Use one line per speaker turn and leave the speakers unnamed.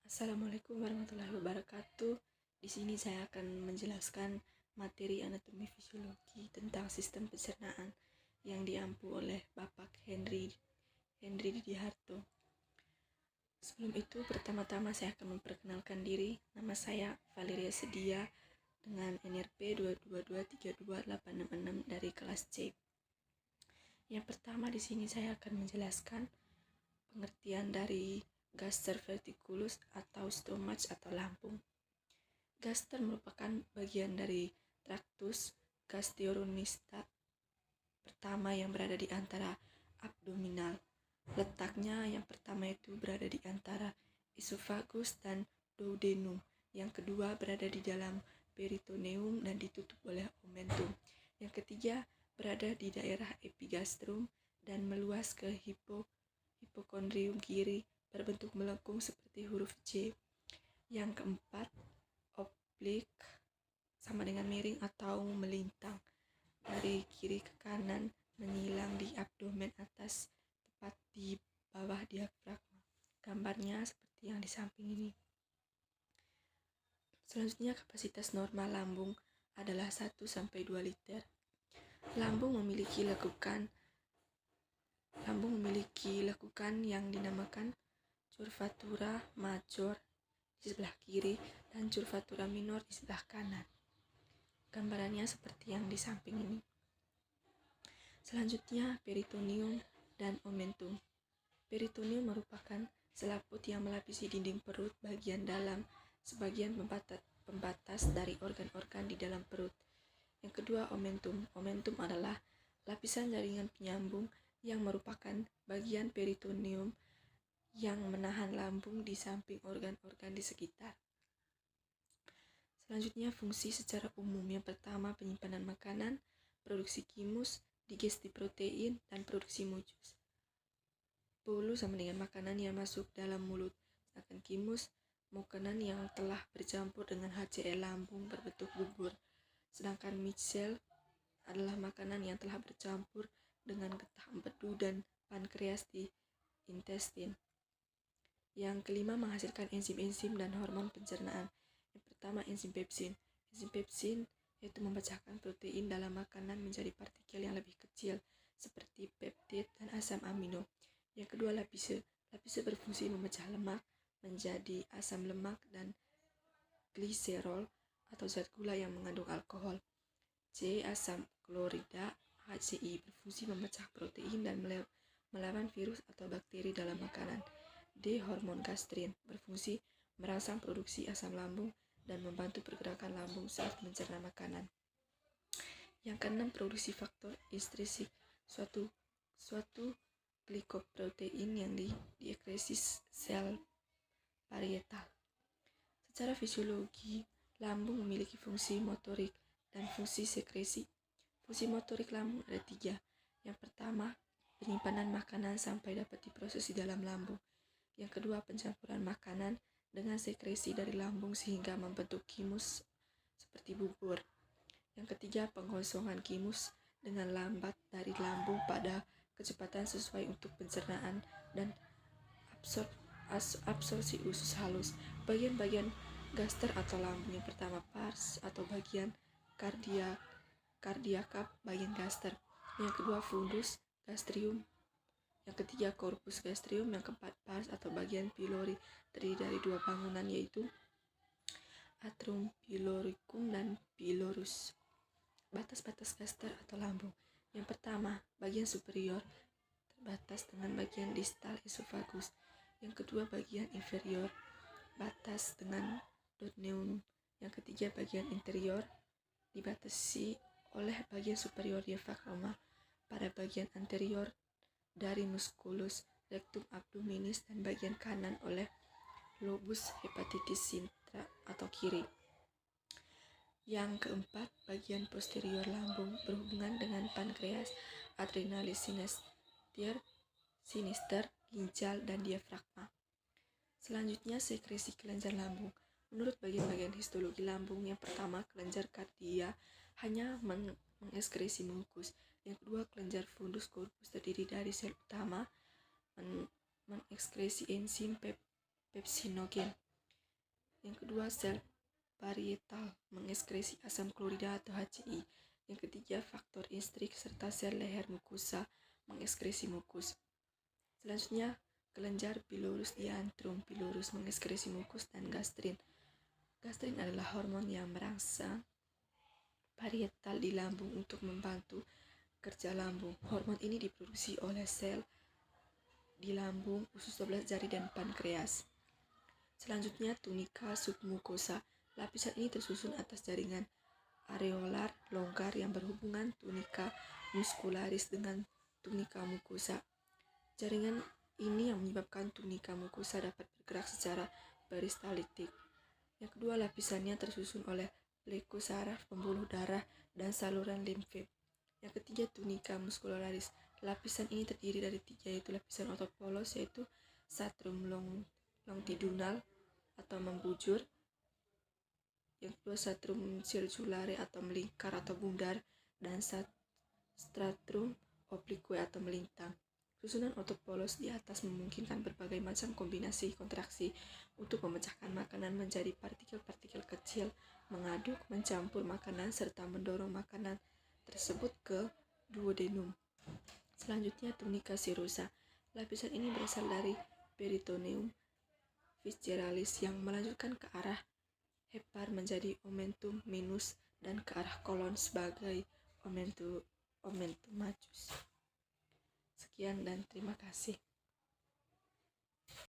Assalamualaikum warahmatullahi wabarakatuh. Di sini saya akan menjelaskan materi anatomi fisiologi tentang sistem pencernaan yang diampu oleh Bapak Henry Didiharto. Sebelum itu, pertama-tama saya akan memperkenalkan diri. Nama saya Valeria Sedia dengan NRP 222328666 dari kelas C. Yang pertama di sini saya akan menjelaskan pengertian dari gaster verticulus atau stomach atau lambung. Gaster merupakan bagian dari traktus gastrointestinal pertama yang berada di antara abdominal. Letaknya yang pertama itu berada di antara esophagus dan duodenum. Yang kedua berada di dalam peritoneum dan ditutup oleh omentum. Yang ketiga berada di daerah epigastrum dan meluas ke hipokondrium kiri berbentuk melengkung seperti huruf C. Yang keempat, oblik sama dengan miring atau melintang dari kiri ke kanan menyilang di abdomen atas tepat di bawah diafragma. Gambarnya seperti yang di samping ini. Selanjutnya, kapasitas normal lambung adalah 1-2 liter. Lambung memiliki lekukan yang dinamakan curvatura major di sebelah kiri dan curvatura minor di sebelah kanan. Gambarannya seperti yang di samping ini. Selanjutnya, peritoneum dan omentum. Peritoneum merupakan selaput yang melapisi dinding perut bagian dalam, sebagian pembatas dari organ-organ di dalam perut. Yang kedua, omentum. Omentum adalah lapisan jaringan penyambung yang merupakan bagian peritoneum yang menahan lambung di samping organ-organ di sekitar. Selanjutnya, fungsi secara umum. Yang pertama, penyimpanan makanan, produksi kimus, digesti protein, dan produksi mucus. Bolu sama dengan makanan yang masuk dalam mulut, sedangkan kimus makanan yang telah bercampur dengan HCl lambung berbentuk bubur. Sedangkan micelle adalah makanan yang telah bercampur dengan getah empedu dan pankreas di intestin. Yang kelima, menghasilkan enzim-enzim dan hormon pencernaan. Yang pertama, enzim pepsin. Enzim pepsin yaitu memecahkan protein dalam makanan menjadi partikel yang lebih kecil seperti peptid dan asam amino. Yang kedua, lapise. Lapise berfungsi memecah lemak menjadi asam lemak dan gliserol atau zat gula yang mengandung alkohol. C. Asam klorida HCl berfungsi memecah protein dan melawan virus atau bakteri dalam makanan. D. Hormon gastrin berfungsi merangsang produksi asam lambung dan membantu pergerakan lambung saat mencerna makanan. Yang keenam, produksi faktor intrinsik, suatu glikoprotein yang diekskresi sel parietal. Secara fisiologi, lambung memiliki fungsi motorik dan fungsi sekresi. Fungsi motorik lambung ada 3. Yang pertama, penyimpanan makanan sampai dapat diproses di dalam lambung. Yang kedua, pencampuran makanan dengan sekresi dari lambung sehingga membentuk kimus seperti bubur. Yang ketiga, pengosongan kimus dengan lambat dari lambung pada kecepatan sesuai untuk pencernaan dan absorpsi usus halus. Bagian-bagian gaster atau lambung. Yang pertama, pars atau bagian kardiaka bagian gaster. Yang kedua, fundus gastrium. Yang ketiga, corpus gastrium. Yang keempat, pars atau bagian pylori, terdiri dari 2 bangunan yaitu atrium pyloricum dan pylorus. Batas-batas gaster atau lambung. Yang pertama, bagian superior terbatas dengan bagian distal esophagus. Yang kedua, bagian inferior batas dengan duodenum. Yang ketiga, bagian interior dibatasi oleh bagian superior diafragma. Pada bagian anterior dari musculus rectum abdominis dan bagian kanan oleh lobus hepatitis sintra atau kiri. Yang keempat, bagian posterior lambung berhubungan dengan pankreas, adrenalis sinister, ginjal, dan diafragma. Selanjutnya, sekresi kelenjar lambung. Menurut bagian-bagian histologi lambung, yang pertama, kelenjar kardia hanya mengekskresi mukus. Yang kedua, kelenjar fundus corpus terdiri dari sel utama mengekskresi enzim pepsinogen. Yang kedua, sel parietal mengekskresi asam klorida atau HCI. Yang ketiga, faktor intrik serta sel leher mukosa mengekskresi mukus. Selanjutnya, kelenjar pilorus diantrum pilorus mengekskresi mukus dan gastrin. Gastrin adalah hormon yang merangsang parietal di lambung untuk membantu kerja lambung. Hormon ini diproduksi oleh sel di lambung, usus 12 jari, dan pankreas. Selanjutnya, tunika submukosa. Lapisan ini tersusun atas jaringan areolar longgar yang berhubungan tunika muscularis dengan tunika mukosa. Jaringan ini yang menyebabkan tunika mukosa dapat bergerak secara peristaltik. Yang kedua, lapisannya tersusun oleh plekusaraf, pembuluh darah, dan saluran limfe. Yang ketiga, tunika muscularis. Lapisan ini terdiri dari 3, yaitu lapisan otot polos, yaitu strum longitudinal atau membujur. Yang kedua, strum circulare atau melingkar atau bundar, dan stratum oblique atau melintang. Susunan otot polos di atas memungkinkan berbagai macam kombinasi kontraksi untuk memecahkan makanan menjadi partikel-partikel kecil, mengaduk, mencampur makanan, serta mendorong makanan tersebut ke duodenum. Selanjutnya, tunika serosa. Lapisan ini berasal dari peritoneum visceralis yang melanjutkan ke arah hepar menjadi omentum minus dan ke arah kolon sebagai omentum majus. Sekian dan terima kasih.